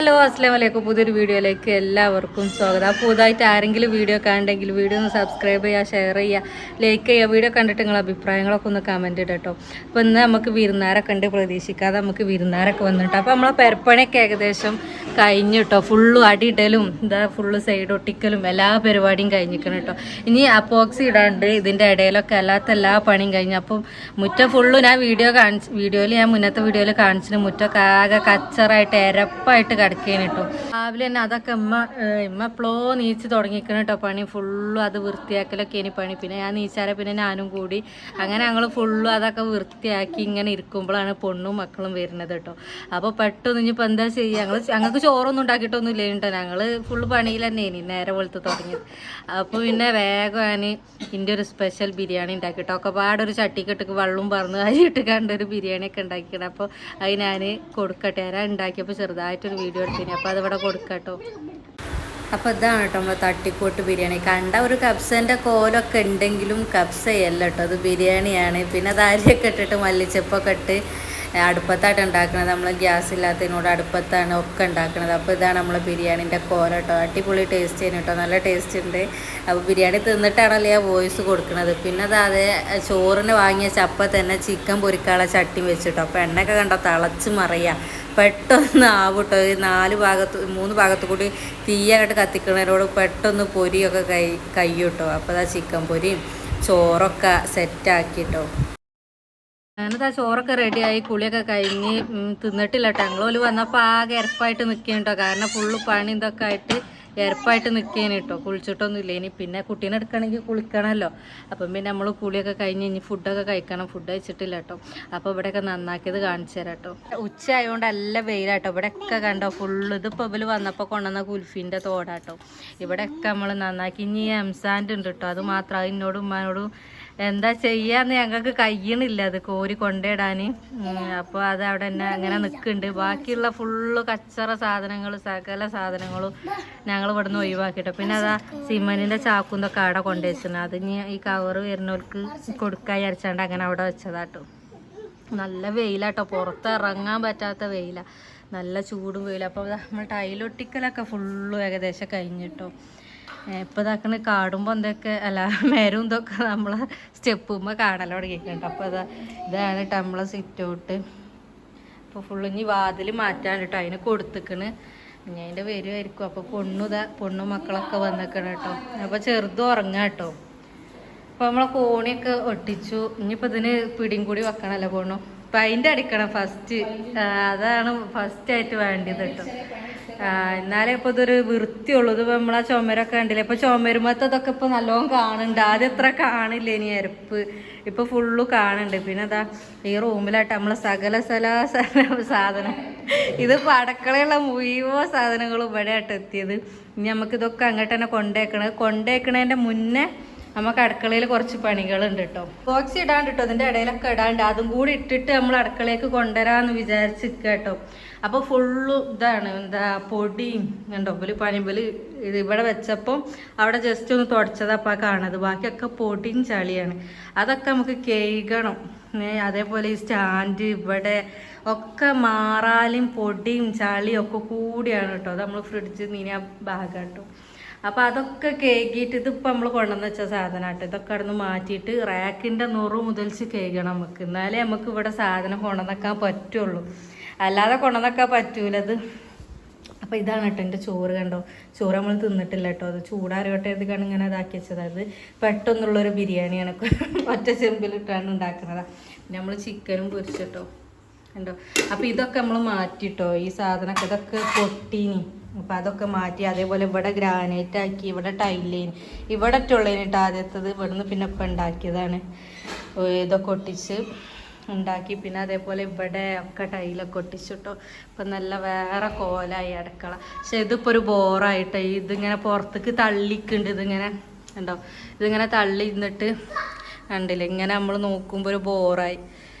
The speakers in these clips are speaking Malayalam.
ഹലോ അസ്സലാമു അലൈക്കും. പുതിയൊരു വീഡിയോയിലേക്ക് എല്ലാവർക്കും സ്വാഗതം. പുതുതായിട്ട് ആരെങ്കിലും വീഡിയോ കാണണ്ടെങ്കിൽ വീഡിയോ ഒന്ന് സബ്സ്ക്രൈബ് ചെയ്യുക, ഷെയർ ചെയ്യുക, ലൈക്ക് ചെയ്യുക. വീഡിയോ കണ്ടിട്ട് നിങ്ങളുടെ അഭിപ്രായങ്ങളൊക്കെ ഒന്ന് കമൻറ്റ് ഇടുക കേട്ടോ. അപ്പോൾ ഇന്ന് നമുക്ക് വിരുന്നാരൊക്കെ ഉണ്ട്, പ്രതീക്ഷിക്കാതെ നമുക്ക് വിരുന്നാരൊക്കെ വന്നിട്ട്. അപ്പോൾ നമ്മളെ പെരപ്പണിയൊക്കെ ഏകദേശം കഴിഞ്ഞു കേട്ടോ. ഫുള്ളും അടിയിടലും ഫുള്ള് സൈഡ് ഒട്ടിക്കലും എല്ലാ പരിപാടിയും കഴിഞ്ഞിരിക്കണം കേട്ടോ. ഇനി അപ്പോക്സി ഇടാണ്ട് ഇതിൻ്റെ ഇടയിലൊക്കെ എല്ലാ പണിയും കഴിഞ്ഞു. അപ്പം മുറ്റം ഫുള്ള് ഞാൻ വീഡിയോയിൽ ഞാൻ മുന്നത്തെ വീഡിയോയിൽ കാണിച്ചിട്ട് മുറ്റമൊക്കെ ആകെ കച്ചറായിട്ട് എരപ്പായിട്ട് കിടക്കേന് കേട്ടോ. രാവിലെ തന്നെ അതൊക്കെ ഇമ്മ എപ്പോഴോ നീച്ച് തുടങ്ങിക്കണം കേട്ടോ. പണി ഫുള്ളും അത് വൃത്തിയാക്കലൊക്കെ ഇനി പണി. പിന്നെ ഞാൻ നീച്ചാരെ പിന്നെ ഞാനും കൂടി അങ്ങനെ ഞങ്ങൾ ഫുള്ളും അതൊക്കെ വൃത്തിയാക്കി ഇങ്ങനെ ഇരിക്കുമ്പോഴാണ് പൊണ്ണും മക്കളും വരുന്നത് കേട്ടോ. അപ്പോൾ പെട്ടെന്ന് ഇനിയിപ്പോൾ എന്താ ചെയ്യുക, ഞങ്ങൾക്ക് ചോറൊന്നും ഉണ്ടാക്കിയിട്ടൊന്നും ഇല്ല കേട്ടോ. ഞങ്ങൾ ഫുള്ള് പണിയിൽ തന്നെ ഇനി നേരെ വെളുത്ത് തുടങ്ങിയത്. അപ്പോൾ പിന്നെ വേഗം ഞാൻ ഇതിൻ്റെ ഒരു സ്പെഷ്യൽ ബിരിയാണി ഉണ്ടാക്കിട്ടോ. ഒക്കെ പാടൊരു ചട്ടിക്കെട്ടിക്ക് വെള്ളവും പറന്ന് അരിയിട്ട് കണ്ടൊരു ബിരിയാണിയൊക്കെ ഉണ്ടാക്കിക്കണം. അപ്പോൾ അത് ഞാൻ കൊടുക്കട്ടെ. ഞാൻ ഉണ്ടാക്കിയപ്പോൾ ചെറുതായിട്ടൊരു വീഡിയോ എടുത്തിന്. അപ്പോൾ അതിവിടെ കൊടുക്കട്ടോ. അപ്പോൾ ഇതാണ് കേട്ടോ നമ്മൾ തട്ടിക്കൂട്ട് ബിരിയാണി. കണ്ട ഒരു കബ്സേൻ്റെ കോലൊക്കെ ഉണ്ടെങ്കിലും കബ്സയല്ല കേട്ടോ, അത് ബിരിയാണിയാണ്. പിന്നെ അത് അരിയൊക്കെ ഇട്ടിട്ട് മല്ലിച്ചപ്പൊക്കെ ഇട്ട് അടുപ്പത്തായിട്ട് ഉണ്ടാക്കുന്നത്. നമ്മൾ ഗ്യാസ് ഇല്ലാത്തതിനോട് അടുപ്പത്താണ് ഒക്കെ ഉണ്ടാക്കുന്നത്. അപ്പോൾ ഇതാണ് നമ്മൾ ബിരിയാണീൻ്റെ കോല കേട്ടോ. അടിപൊളി ടേസ്റ്റ് ചെയ്യുന്നു കേട്ടോ, നല്ല ടേസ്റ്റ് ഉണ്ട്. അപ്പോൾ ബിരിയാണി തിന്നിട്ടാണല്ലോ ആ വോയിസ് കൊടുക്കുന്നത്. പിന്നെ അതേ ചോറിന് വാങ്ങിയ ചപ്പ തന്നെ ചിക്കൻ പൊരിക്കാനുള്ള ചട്ടി വെച്ചിട്ടോ. അപ്പോൾ എണ്ണയൊക്കെ കണ്ടോ തിളച്ച് മറിയുക, പെട്ടെന്ന് ആവട്ടോ. ഈ 3 ഭാഗത്ത് കൂടി തീയങ്ങോട്ട് കത്തിക്കുന്നതിനോട് പെട്ടെന്ന് പൊരിയൊക്കെ കഴിയൂട്ടോ. അപ്പോൾ അതാ ചിക്കൻ പൊരിയും ചോറൊക്കെ സെറ്റാക്കിട്ടോ. ഞാനത് ആ ചോറൊക്കെ റെഡിയായി കുളിയൊക്കെ കഴിഞ്ഞ് തിന്നിട്ടില്ല കേട്ടോ. ഞങ്ങൾ വന്നപ്പോൾ ആകെ എരപ്പായിട്ട് നിൽക്കുകയാണ് കേട്ടോ. കാരണം ഫുള്ള് പണി ഇതൊക്കെ ആയിട്ട് എരപ്പായിട്ട് നിൽക്കുകയാണ് കേട്ടോ. കുളിച്ചിട്ടൊന്നും ഇല്ല. ഇനി പിന്നെ കുട്ടീനെ എടുക്കണമെങ്കിൽ കുളിക്കണമല്ലോ. അപ്പം പിന്നെ നമ്മൾ കുളിയൊക്കെ കഴിഞ്ഞ് ഇനി ഫുഡൊക്കെ കഴിക്കണം. ഫുഡ് കഴിച്ചിട്ടില്ല കേട്ടോ. അപ്പോൾ ഇവിടെയൊക്കെ നന്നാക്കിയത് കാണിച്ചു തരാം കേട്ടോ. ഉച്ച ആയതുകൊണ്ട് നല്ല വെയിലാട്ടോ. ഇവിടെയൊക്കെ കണ്ടോ ഫുള്ള് ഇതിപ്പോൾ ഇവർ വന്നപ്പോൾ കൊണ്ടുവന്ന കുൽഫീൻ്റെ തോടാട്ടോ. ഇവിടെയൊക്കെ നമ്മൾ നന്നാക്കി. ഇനി എംസാൻഡ് ഉണ്ട് കേട്ടോ. അത് മാത്രം എന്നോടും ഉമ്മാനോടും എന്താ ചെയ്യാന്ന് ഞങ്ങൾക്ക് കഴിയണില്ല അത് കോരി കൊണ്ടിടാൻ. അപ്പോൾ അത് അവിടെ തന്നെ അങ്ങനെ നിൽക്കുന്നുണ്ട്. ബാക്കിയുള്ള ഫുള്ള് കച്ചറ സാധനങ്ങൾ സകല സാധനങ്ങളും ഞങ്ങൾ ഇവിടെ നിന്ന് ഒഴിവാക്കിട്ടോ. പിന്നെ അതാ സിമന്റിൻ്റെ ചാക്കുന്നൊക്കെ അവിടെ കൊണ്ടുവച്ചിരുന്നു. അത് ഇനി ഈ കവറ് വരുന്നവർക്ക് കൊടുക്കാൻ അരച്ചാണ്ട് അങ്ങനെ അവിടെ വെച്ചതാട്ടോ. നല്ല വെയിലാട്ടോ, പുറത്തിറങ്ങാൻ പറ്റാത്ത വെയിലാണ്, നല്ല ചൂടും വെയിലും. അപ്പോൾ നമ്മൾ ടൈലൊട്ടിക്കലൊക്കെ ഫുള്ളും ഏകദേശം കഴിഞ്ഞിട്ടോ. ഇപ്പോൾ ഇതാക്കണ കാടുമ്പോൾ എന്തൊക്കെ മേരും ഇതൊക്കെ നമ്മളെ സ്റ്റെപ്പുമ്പോൾ കാണാൻ തുടങ്ങിയിട്ടുണ്ട്. അപ്പോൾ ഇതാണ് കേട്ടോ നമ്മളെ സിറ്റ് ഔട്ട്. അപ്പോൾ ഫുള്ള് ഇനി വാതിൽ മാറ്റാൻ കേട്ടോ, അതിന് കൊടുത്തിക്കണ്. ഇനി അതിൻ്റെ വരുമായിരിക്കും. അപ്പോൾ പൊണ്ണും മക്കളൊക്കെ വന്നിക്കണം കേട്ടോ. അപ്പോൾ ചെറുതും ഉറങ്ങാം കേട്ടോ. അപ്പോൾ നമ്മളെ കോണിയൊക്കെ ഒട്ടിച്ചു. ഇനിയിപ്പോൾ ഇതിന് പിടിയും കൂടി വെക്കണമല്ലോ പൊണ്ണു. പെയിൻ്റ് അടിക്കണം ഫസ്റ്റ്, അതാണ് ഫസ്റ്റായിട്ട് വേണ്ടത് കേട്ടോ. എന്നാലേ ഇപ്പോൾ ഇതൊരു വൃത്തിയുള്ളൂ. ഇതിപ്പോൾ നമ്മളാ ചുമരൊക്കെ കണ്ടില്ലേ. ഇപ്പോൾ ചുമരുമത്തതൊക്കെ ഇപ്പോൾ നല്ലോണം കാണുന്നുണ്ട്. ആദ്യം എത്ര കാണില്ല ഇനി എരപ്പ്, ഇപ്പോൾ ഫുള്ള് കാണുന്നുണ്ട്. പിന്നെ അതാ ഈ റൂമിലായിട്ട് നമ്മളെ സകല സാധനം, ഇതിപ്പോൾ അടുക്കളയുള്ള മുഴുവൻ സാധനങ്ങളും ഇവിടെ ആയിട്ട് എത്തിയത്. ഇനി നമുക്കിതൊക്കെ അങ്ങോട്ട് തന്നെ കൊണ്ടേക്കണതിൻ്റെ മുന്നേ നമുക്ക് അടുക്കളയിൽ കുറച്ച് പണികളുണ്ട് കേട്ടോ. ബോക്സ് ഇടാണ്ട് കേട്ടോ, ഇതിൻ്റെ ഇടയിലൊക്കെ ഇടാണ്ട്. അതും കൂടി ഇട്ടിട്ട് നമ്മൾ അടുക്കളയിലേക്ക് കൊണ്ടുവരാമെന്ന് വിചാരിച്ചിരിക്കുക കേട്ടോ. അപ്പോൾ ഫുള്ള് ഇതാണ് പൊടിയും കണ്ടോ. ഇത് ഇവിടെ വെച്ചപ്പോൾ അവിടെ ജസ്റ്റ് ഒന്ന് തുടച്ചതപ്പോൾ കാണുന്നത്. ബാക്കിയൊക്കെ പൊടിയും ചളിയാണ്. അതൊക്കെ നമുക്ക് കഴുകണം. അതേപോലെ ഈ സ്റ്റാൻഡ് ഇവിടെ ഒക്കെ മാറാലും പൊടിയും ചളിയും ഒക്കെ കൂടിയാണ് കേട്ടോ. അത് നമ്മൾ ഫ്രിഡ്ജിൽ നിന്ന് ആ ഭാഗം കേട്ടോ. അപ്പോൾ അതൊക്കെ കേക്കിയിട്ട് ഇതിപ്പോൾ നമ്മൾ കൊണ്ടുവന്ന് വെച്ച സാധനം കേട്ടോ. ഇതൊക്കെ അവിടെ നിന്ന് മാറ്റിയിട്ട് റാക്കിൻ്റെ 100 മുതൽച്ച് കേൾക്കണം നമുക്ക്. എന്നാലേ നമുക്ക് ഇവിടെ സാധനം കൊണ്ടുവന്നേക്കാൻ പറ്റുള്ളൂ, അല്ലാതെ കൊണ്ടുവന്നേക്കാൻ പറ്റൂലത്. അപ്പോൾ ഇതാണ് കേട്ടോ എൻ്റെ ചോറ്. കണ്ടോ, ചോറ് നമ്മൾ തിന്നിട്ടില്ല കേട്ടോ. അത് ചൂടാറിയോട്ടെ ഇത് കണ്ട് ഇങ്ങനെ ഇതാക്കി വെച്ചത്. അത് പെട്ടെന്നുള്ളൊരു ബിരിയാണിയാണ്, ഒറ്റ ചെമ്പിലിട്ടാണ് ഉണ്ടാക്കുന്നത്. നമ്മൾ ചിക്കനും പൊരിച്ചിട്ടോ കണ്ടോ. അപ്പോൾ ഇതൊക്കെ നമ്മൾ മാറ്റിട്ടോ. ഈ സാധനമൊക്കെ ഇതൊക്കെ പൊട്ടീനി. അപ്പോൾ അതൊക്കെ മാറ്റി. അതേപോലെ ഇവിടെ ഗ്രാനൈറ്റ് ആക്കി, ഇവിടെ ടൈലേന്, ഇവിടെ ഇട്ടുള്ളതിനിട്ട് ആദ്യത്തത്. ഇവിടെ നിന്ന് പിന്നെ ഇപ്പം ഉണ്ടാക്കിയതാണ്. ഇതൊക്കെ ഒട്ടിച്ച് ഉണ്ടാക്കി. പിന്നെ അതേപോലെ ഇവിടെ ഒക്കെ ടൈലൊക്കെ ഒട്ടിച്ചിട്ടോ. ഇപ്പം നല്ല വേറെ കോലായി അടുക്കള. പക്ഷെ ഇതിപ്പോൾ ഒരു ബോറായിട്ട് ഇതിങ്ങനെ പുറത്തേക്ക് തള്ളിക്കുന്നുണ്ട്. ഇതിങ്ങനെ ഉണ്ടോ, ഇതിങ്ങനെ തള്ളി ഇരുന്നിട്ട് കണ്ടില്ല, ഇങ്ങനെ നമ്മൾ നോക്കുമ്പോൾ ഒരു ബോറായി.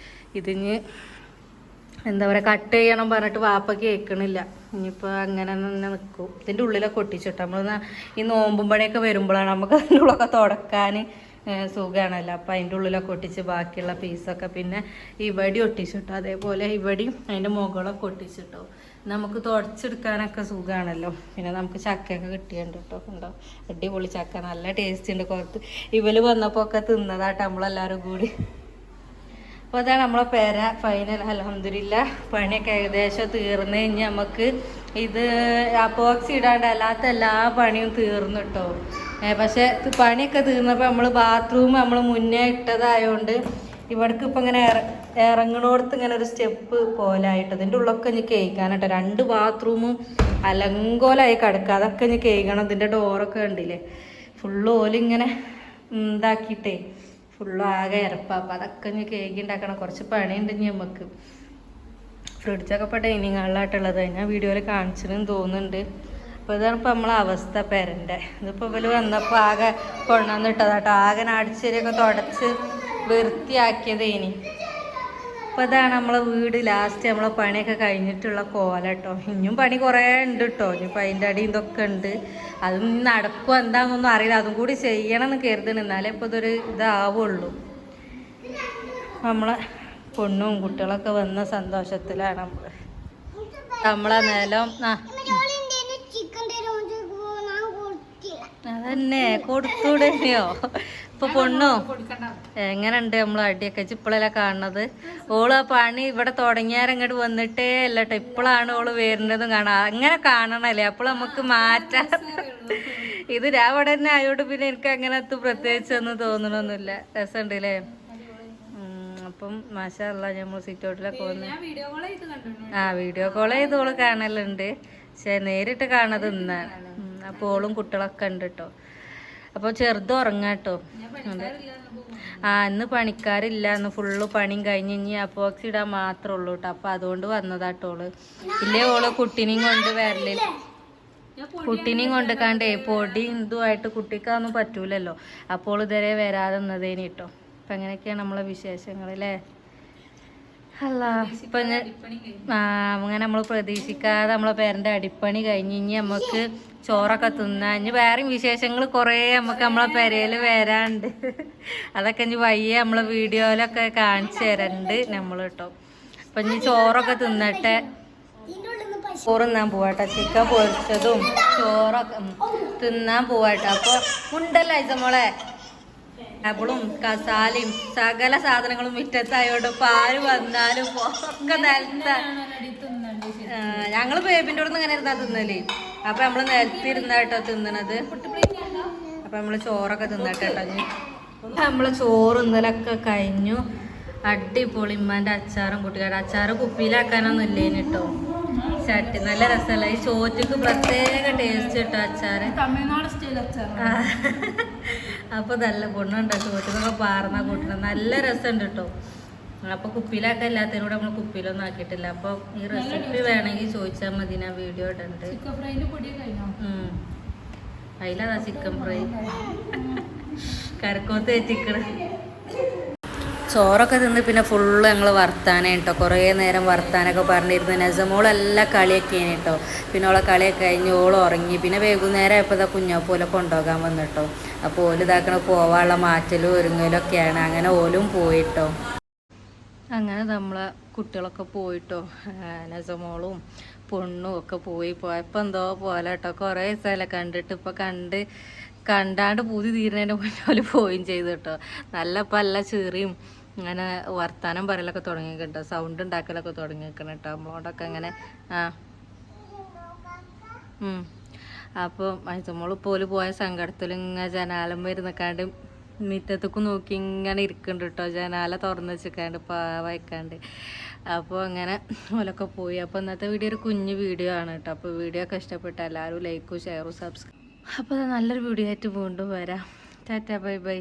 ഇതിന് എന്താ പറയുക, കട്ട് ചെയ്യണം പറഞ്ഞിട്ട് വാപ്പ കേൾക്കണില്ല. ഇനിയിപ്പോൾ അങ്ങനെ തന്നെ നിൽക്കും. ഇതിൻ്റെ ഉള്ളിലൊക്കെ ഒട്ടിച്ചിട്ടോ. നമ്മൾ ഈ നോമ്പും പണിയൊക്കെ വരുമ്പോഴാണ് നമുക്ക് അതിൻ്റെ ഉള്ളൊക്കെ തുടക്കാൻ സുഖമാണല്ലോ. അപ്പോൾ അതിൻ്റെ ഉള്ളിലൊക്കെ ഒട്ടിച്ച് ബാക്കിയുള്ള പീസൊക്കെ പിന്നെ ഇവിടെ ഒട്ടിച്ചിട്ടോ. അതേപോലെ ഇവിടെയും അതിൻ്റെ മുകളൊക്കെ ഒട്ടിച്ചിട്ടോ. നമുക്ക് തുടച്ചെടുക്കാനൊക്കെ സുഖമാണല്ലോ. പിന്നെ നമുക്ക് ചക്കയൊക്കെ കിട്ടിയുണ്ട് കേട്ടോ. ഉണ്ടോ അടിപൊളി ചക്ക, നല്ല ടേസ്റ്റ് ഉണ്ട്. കുറച്ച് ഇവല് വന്നപ്പോൾ ഒക്കെ തിന്നതാട്ടോ നമ്മളെല്ലാവരും കൂടി. അപ്പോൾ അതാണ് നമ്മളെ പേര ഫൈനൽ. അൽഹംദുലില്ലാ പണിയൊക്കെ ഏകദേശം തീർന്നു കഴിഞ്ഞ് നമുക്ക് ഇത് അപ്പോക്സി ഇടാണ്ട് അല്ലാത്ത എല്ലാ പണിയും തീർന്നു കേട്ടോ. പക്ഷെ പണിയൊക്കെ തീർന്നപ്പോൾ നമ്മൾ ബാത്റൂം നമ്മൾ മുന്നേ ഇട്ടതായതുകൊണ്ട് ഇവിടേക്ക് ഇപ്പം ഇങ്ങനെ ഇറങ്ങണോടത്ത് ഇങ്ങനെ ഒരു സ്റ്റെപ്പ് പോലായിട്ട് ഇതിൻ്റെ ഉള്ളൊക്കെ ഇനി കേൾക്കാനട്ടോ. 2 ബാത്റൂമും അലങ്കോലായി കിടക്കുക. അതൊക്കെ ഇനി കേൾക്കണം. ഇതിൻ്റെ ഡോറൊക്കെ കണ്ടില്ലേ ഫുള്ള് ഓലിങ്ങനെ ഇതാക്കിയിട്ടേ ഫുള്ള് ആകെ ഇരപ്പാ. അപ്പം അതൊക്കെ ഇനി കേക്ക് ഉണ്ടാക്കണം. കുറച്ച് പണിയുണ്ട് ഇനി നമുക്ക്. ഫ്രിഡ്ജൊക്കെ ഇപ്പോൾ ഡൈനിങ് ഹാളിലായിട്ടുള്ളത് ഞാൻ വീഡിയോയിൽ കാണിച്ചെന്ന് തോന്നുന്നുണ്ട്. അപ്പോൾ ഇതാണ് ഇപ്പോൾ നമ്മളെ അവസ്ഥ പേരൻ്റെ. ഇതിപ്പോൾ ഇവർ വന്നപ്പോൾ ആകെ കൊണ്ടുവന്നിട്ടതാട്ടോ. ആകെ അടിച്ചേരിയൊക്കെ തുടച്ച് വൃത്തിയാക്കിയത് ഇനി. അപ്പോൾ അതാണ് നമ്മളെ വീട് ലാസ്റ്റ് നമ്മളെ പണിയൊക്കെ കഴിഞ്ഞിട്ടുള്ള കോല കേട്ടോ. ഇനിയും പണി കുറേ ഉണ്ട് കേട്ടോ. ഇനിയിപ്പോൾ അതിൻ്റെ അടി ഇതൊക്കെ ഉണ്ട്. അതും നടക്കും എന്താണെന്നൊന്നും അറിയില്ല. അതും കൂടി ചെയ്യണം എന്ന് കരുതണം. എന്നാലേ ഇപ്പോൾ ഇതൊരു ഇതാവുള്ളൂ. നമ്മളെ പൊണ്ണും കുട്ടികളൊക്കെ വന്ന സന്തോഷത്തിലാണ് നമ്മളെ നിലം. അതന്നെ കൊടുത്തൂടെയോ ഇപ്പൊ പൊണ്ണോ? എങ്ങനെയുണ്ട് നമ്മൾ അടിയൊക്കെ ഇപ്പോഴെല്ലാം കാണുന്നത്. ഓള് ആ പണി ഇവിടെ തുടങ്ങിയാരങ്ങോട്ട് വന്നിട്ടേ അല്ല കേട്ടോ. ഇപ്പോഴാണ് ഓള് വരുന്നതും കാണാം. അങ്ങനെ കാണണല്ലേ അപ്പോൾ നമുക്ക് മാറ്റാം. ഇത് അവിടെ തന്നെ ആയോണ്ട് പിന്നെ എനിക്ക് അങ്ങനത്തെ പ്രത്യേകിച്ചൊന്നും തോന്നണമൊന്നുമില്ല. രസമുണ്ട് അല്ലേ? അപ്പം മാഷാ അല്ലാഹ് നമ്മൾ സിറ്റൗട്ടിലൊക്കെ വന്ന് വീഡിയോ കോൾ ചെയ്ത് ഓള് കാണലുണ്ട്. പക്ഷെ നേരിട്ട് കാണത് ഇന്നാണ്. അപ്പോൾ ഓളും കുട്ടികളൊക്കെ ഉണ്ട് കേട്ടോ. അപ്പോൾ ചെറുത് ഉറങ്ങാട്ടോ. ഇന്ന് പണിക്കാരില്ല. ഇന്ന് ഫുള്ള് പണിയും കഴിഞ്ഞ് ഇനി അപ്പോക്സി ഇടാൻ മാത്രമേ ഉള്ളൂ കേട്ടോ. അപ്പോൾ അതുകൊണ്ട് വന്നതാട്ടോള്. ഇല്ലേ ഓള് കുട്ടീനെയും കൊണ്ട് വരലില്ല. കുട്ടീനെയും കൊണ്ട് കണ്ടേ പൊടി ഇതുമായിട്ട് കുട്ടിക്കൊന്നും പറ്റൂലല്ലോ. അപ്പോൾ ഇതുവരെ വരാതെ നിന്നതേനി കേട്ടോ. അപ്പം അങ്ങനെയൊക്കെയാണ് നമ്മളെ വിശേഷങ്ങൾ അല്ലേ? അല്ല ഇപ്പം അങ്ങനെ നമ്മൾ പ്രതീക്ഷിക്കാതെ നമ്മളെ പേരൻ്റെ അടിപ്പണി കഴിഞ്ഞ് ഇനി നമുക്ക് ചോറൊക്കെ തിന്നാൻ ഇനി വേറെയും വിശേഷങ്ങൾ കുറേ നമുക്ക് നമ്മളെ പെരയിൽ വരാണ്ട്. അതൊക്കെ ഇനി വയ്യ നമ്മളെ വീഡിയോയിലൊക്കെ കാണിച്ചു തരണ്ട് നമ്മൾ കേട്ടോ. അപ്പം ഇനി ചോറൊക്കെ തിന്നട്ടെ. ചോറ് തിന്നാൻ പോവാട്ടോ. ചിക്കൻ പൊരിച്ചതും ചോറൊക്കെ തിന്നാൻ പോവാട്ടോ. അപ്പോൾ ഉണ്ടല്ലോ ഇസമോളെ ടേബിളും കസാലയും സകല സാധനങ്ങളും മുറ്റത്തായോണ്ട് ഇപ്പം ആര് വന്നാലും ഒക്കെ നിലത്താ. ഞങ്ങള് ബേബിൻ്റെ അവിടെ നിന്ന് ഇങ്ങനെ ഇരുന്നാ തിന്നല്. അപ്പൊ നമ്മള് നിലത്തിരുന്നാട്ടോ തിന്നണത്. അപ്പൊ നമ്മള് ചോറൊക്കെ തിന്നട്ടെ കേട്ടോ. നമ്മള് ചോറ് ഇന്നലൊക്കെ കഴിഞ്ഞു. അടിപൊളി ഉമ്മാൻ്റെ അച്ചാറും കുട്ടികളുടെ അച്ചാറ് കുപ്പിയിലാക്കാനൊന്നും ഇല്ലേന് കേട്ടോ. ചട്ടി നല്ല രസമല്ല. ഈ ചോറ്റക്ക് പ്രത്യേക ടേസ്റ്റ് കേട്ടോ അച്ചാറ്. തമിഴ്നാട് സ്റ്റൈൽ അച്ചാർ. അപ്പൊ നല്ല പൊണ്ണുണ്ടോ ചോറ്റക്കൊക്കെ പാർന്ന കൂട്ടണം. നല്ല രസമുണ്ട് കേട്ടോ. അപ്പൊ കുപ്പിയിലാക്കാൻ എല്ലാത്തിനൂടെ നമ്മൾ കുപ്പിയിലൊന്നും ആക്കിയിട്ടില്ല. അപ്പൊ ഈ റെസിപ്പി വേണമെങ്കിൽ ചോദിച്ചാൽ മതി. ഞാൻ വീഡിയോ ഇടുന്നുണ്ട്. അതിലതാ ചിക്കൻ ഫ്രൈ കരക്കോത്ത് ചിക്കൻ. ചോറൊക്കെ തിന്ന് പിന്നെ ഫുള്ള് ഞങ്ങൾ വർത്താനം കേട്ടോ. കുറേ നേരം വർത്താനൊക്കെ പറഞ്ഞിരുന്നു. നസമോളെല്ലാം കളിയൊക്കെയാണ് കേട്ടോ. പിന്നെ ഓളെ കളിയൊക്കെ കഴിഞ്ഞ് ഓൾ ഉറങ്ങി. പിന്നെ വൈകുന്നേരം ആയപ്പോൾ ഇതാ കുഞ്ഞാപ്പോലെ കൊണ്ടുപോകാൻ വന്നിട്ടോ. അപ്പോൾ ഓല് ഇതാക്കണ പോവാനുള്ള മാറ്റലും ഒരുങ്ങലൊക്കെയാണ്. അങ്ങനെ ഓലും പോയിട്ടോ. അങ്ങനെ നമ്മളെ കുട്ടികളൊക്കെ പോയിട്ടോ. നസമോളും പൊണ്ണും ഒക്കെ പോയപ്പോൾ എന്തോ പോലെ കേട്ടോ. കുറേ സ്ഥലം കണ്ടിട്ട് ഇപ്പോൾ കണ്ടാണ്ട് പൂതി തീരുന്നതിൻ്റെ മുന്നോല് പോവുകയും ചെയ്തു കേട്ടോ. നല്ല ചെറിയും അങ്ങനെ വർത്താനം പറയലൊക്കെ തുടങ്ങി കേട്ടോ. സൗണ്ട് ഉണ്ടാക്കലൊക്കെ തുടങ്ങിയിരിക്കണം കേട്ടോ. നമ്മളോടൊക്കെ അങ്ങനെ അപ്പോൾ മൈസമോള് പോല് പോയ സങ്കടത്തിൽ ഇങ്ങനെ ജനാലം വരുന്നക്കാണ്ട് മിറ്റത്തേക്ക് നോക്കി ഇങ്ങനെ ഇരിക്കുന്നുണ്ട് കേട്ടോ. ജനാല തുറന്ന് വെച്ചിക്കാണ്ട് പാവയ്ക്കാണ്ട്. അപ്പോൾ അങ്ങനെ ഓലൊക്കെ പോയി. അപ്പോൾ ഇന്നത്തെ വീഡിയോ ഒരു കുഞ്ഞു വീഡിയോ ആണ് കേട്ടോ. അപ്പോൾ വീഡിയോ ഒക്കെ ഇഷ്ടപ്പെട്ട എല്ലാവരും ലൈക്കും ഷെയറും സബ്സ്ക്രൈബ്. അപ്പോൾ നല്ലൊരു വീഡിയോ ആയിട്ട് വീണ്ടും വരാം. Tata bye bye.